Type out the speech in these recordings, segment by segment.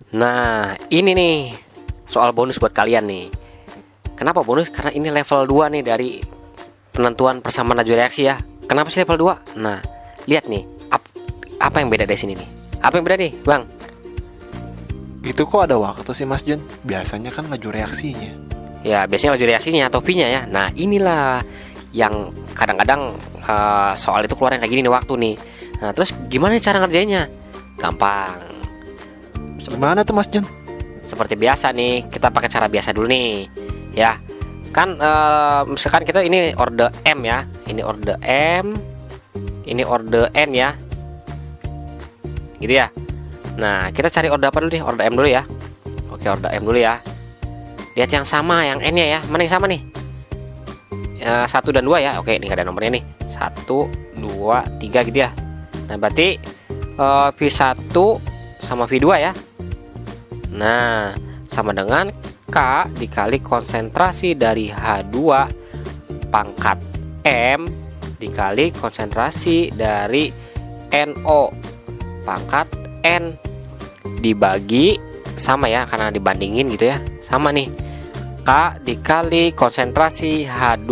Nah, ini nih soal bonus buat kalian nih. Kenapa bonus? Karena ini level 2 nih dari penentuan persamaan laju reaksi ya. Kenapa sih level 2? Nah, lihat nih, apa yang beda dari sini nih? Apa yang beda nih, Bang? Gitu kok ada waktu sih Mas Jun? Biasanya kan laju reaksinya. Ya, biasanya laju reaksinya atau V-nya ya. Nah, inilah yang kadang-kadang soal itu keluar yang kayak gini nih waktu nih. Nah, terus gimana nih cara ngerjainnya? Gampang. Gimana tuh Mas Jun? Seperti biasa nih, kita pakai cara biasa dulu nih. Ya. Kan misalkan kita ini orde M ya. Ini orde M. Ini orde N ya. Gitu ya. Nah, kita cari orde apa dulu nih? Orde M dulu ya. Oke, orde M dulu ya. Lihat yang sama, yang N-nya ya. Mana yang sama nih? 1 dan 2 ya. Oke, ini ada nomornya nih. 1, 2, 3 gitu ya. Nah, berarti V1 sama V2 ya. Nah, sama dengan K dikali konsentrasi dari H2 pangkat M dikali konsentrasi dari NO pangkat N dibagi sama ya, karena dibandingin gitu ya. Sama nih, K dikali konsentrasi H2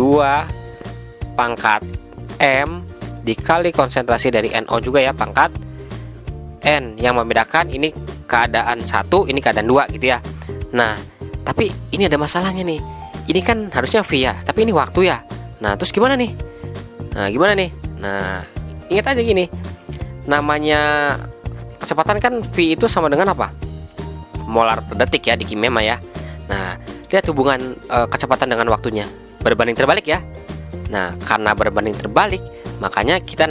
pangkat M dikali konsentrasi dari NO juga ya, pangkat N. Yang membedakan ini keadaan 1, ini keadaan 2 gitu ya. Nah, tapi ini ada masalahnya nih. Ini kan harusnya V ya, tapi ini waktu ya. Nah, terus gimana nih? Nah, ingat aja gini. Namanya kecepatan kan V itu sama dengan apa? Molar per detik ya di kimia ya. Nah, lihat hubungan kecepatan dengan waktunya berbanding terbalik ya. Nah, karena berbanding terbalik, makanya kita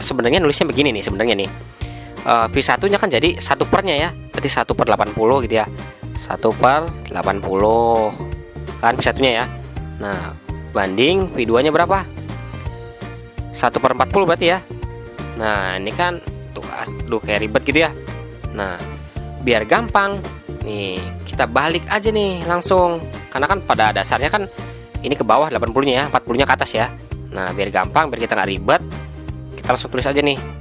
sebenarnya nulisnya begini nih sebenarnya nih. V1 nya kan jadi 1/nya ya. Berarti 1/80 gitu ya. 1/80 kan V1 nya ya. Nah, banding V2 nya berapa? 1/40 berarti ya. Nah, ini kan tuh kayak ribet gitu ya. Nah, biar gampang nih, kita balik aja nih langsung. Karena kan pada dasarnya kan ini ke bawah 80-nya ya, 40-nya ke atas ya. Nah, biar gampang, biar kita nggak ribet, kita langsung tulis aja nih.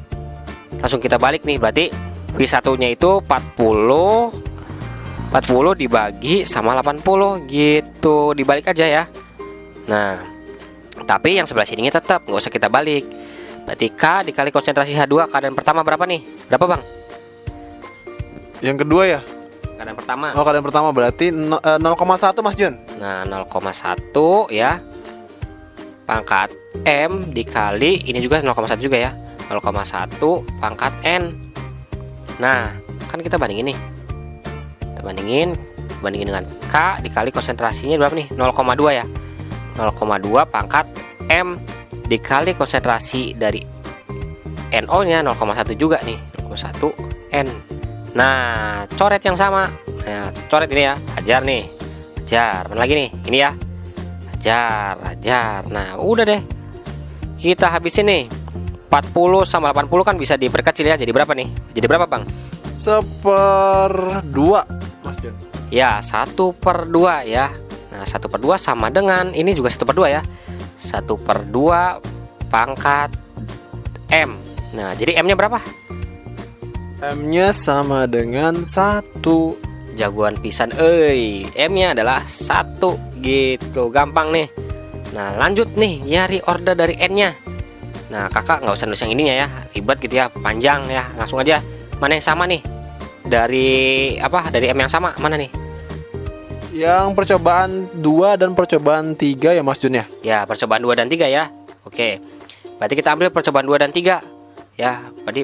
Langsung kita balik nih, berarti V1-nya itu 40 dibagi sama 80 gitu. Dibalik aja ya. Nah, tapi yang sebelah sininya tetap nggak usah kita balik. Berarti K dikali konsentrasi H2 keadaan pertama berapa nih? Berapa, Bang? Yang kedua ya? Keadaan pertama. Oh, keadaan pertama berarti 0,1 Mas Jun. Nah, 0,1 ya. Pangkat M dikali ini juga 0,1 juga ya. 0,1 pangkat N. Nah, kan kita bandingin nih. Kita bandingin dengan K dikali konsentrasinya berapa nih? 0,2 ya. 0,2 pangkat M dikali konsentrasi dari NO nya 0,1 juga nih. 0,1 N. Nah, coret yang sama. Nah, coret ini ya. Ajar nih. Ajar. Mana lagi nih? Ini ya. Ajar. Nah, udah deh. Kita habisin nih. 40 sama 80 kan bisa diperkecil ya. Jadi berapa nih? Jadi berapa, Bang? 1/2 Mas Jun. Ya, 1/2 ya. Nah, 1/2 sama dengan ini juga 1/2 ya. 1/2 pangkat M. Nah, jadi M-nya berapa? M-nya sama dengan 1. Jagoan pisan M-nya adalah 1 gitu. Gampang nih. Nah, lanjut nih nyari order dari N-nya. Nah, kakak nggak usah nulis yang ininya ya, ribet gitu ya, panjang ya. Langsung aja, mana yang sama nih? Dari M yang sama mana nih? Yang percobaan 2 dan percobaan 3 ya Mas Jun ya? Ya, percobaan 2 dan 3 ya. Oke. Berarti kita ambil percobaan 2 dan 3. Ya, berarti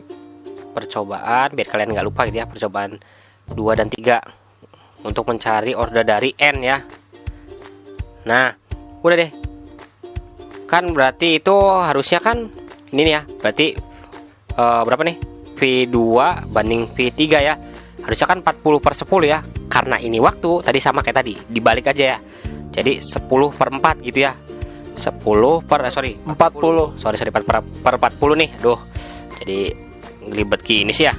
percobaan biar kalian nggak lupa gitu ya, percobaan 2 dan 3 untuk mencari order dari N ya. Nah, udah deh. Kan berarti itu harusnya kan ini nih ya. Berarti berapa nih? V2 banding V3 ya. Harusnya kan 40/10 ya. Karena ini waktu tadi sama kayak tadi, dibalik aja ya. Jadi 10/4 gitu ya. 40. Sorry 4/40 nih. Aduh. Jadi ngelibet gini sih ya.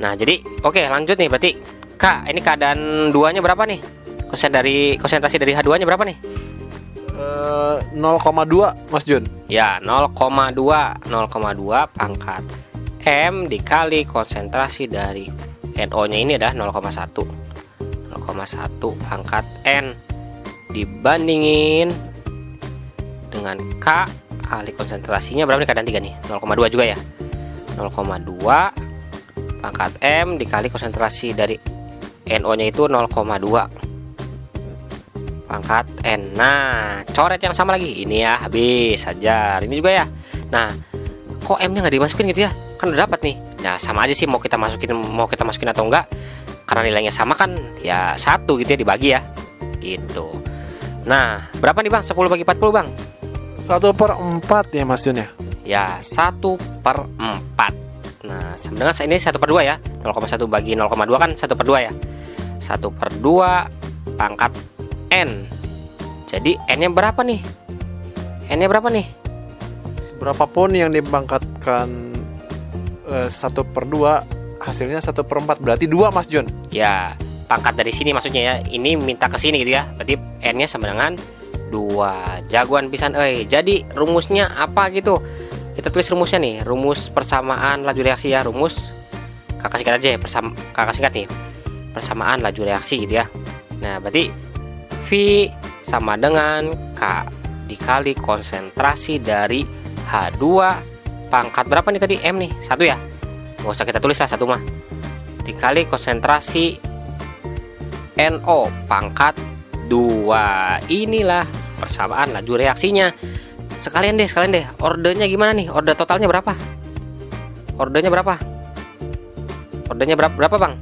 Nah, jadi oke, lanjut nih. Berarti K, ini keadaan 2-nya berapa nih? Konsentrasi dari H2-nya berapa nih? 0,2 Mas Jun. Ya, 0,2 pangkat M dikali konsentrasi dari NO nya ini adalah 0,1 pangkat N dibandingin dengan K kali konsentrasinya berapa nih, keadaan 3 nih, 0,2 juga ya, 0,2 pangkat M dikali konsentrasi dari NO nya itu 0,2 pangkat N. Nah, coret yang sama lagi ini ya, habis ajar ini juga ya. Nah, kok M nya nggak dimasukin gitu ya, kan udah dapat nih. Nah, sama aja sih mau kita masukin atau enggak, karena nilainya sama kan ya, 1 gitu ya, dibagi ya gitu. Nah, berapa nih Bang, 10 bagi 40 Bang? 1/4 ya Mas Jun ya. Ya, 1/4. Nah, sama dengan ini 1/2 ya, 0,1 bagi 0,2 kan 1/2 ya, 1/2 pangkat N. Jadi N nya berapa nih? N nya berapa nih? Berapapun yang dipangkatkan 1/2 hasilnya 1/4, berarti 2 Mas Jun. Ya, pangkat dari sini maksudnya ya, ini minta ke sini gitu ya, berarti N nya sama dengan 2. Jagoan pisan Jadi rumusnya apa gitu, kita tulis rumusnya nih, rumus persamaan laju reaksi ya, rumus kakak singkat aja ya, kakak singkat nih, persamaan laju reaksi gitu ya. Nah, berarti V sama dengan K dikali konsentrasi dari H2 pangkat berapa nih tadi, M nih, 1 ya, nggak usah kita tulis lah 1 mah, dikali konsentrasi NO pangkat 2. Inilah persamaan laju reaksinya. Sekalian deh ordernya gimana nih, order totalnya berapa, ordernya berapa Bang,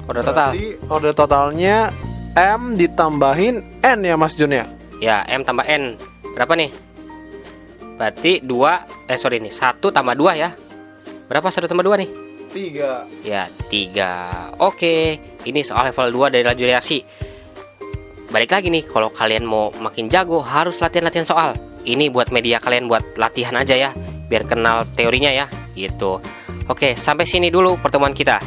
order total? Berarti order totalnya M ditambahin N ya Mas Jun ya. Ya, M tambah N berapa nih, berarti 1 tambah 2 ya, berapa 1 tambah 2 nih? 3. Ya, 3. Oke, ini soal level 2 dari laju reaksi. Balik lagi nih, kalau kalian mau makin jago harus latihan-latihan soal. Ini buat media kalian, buat latihan aja ya, biar kenal teorinya ya gitu. Oke, sampai sini dulu pertemuan kita.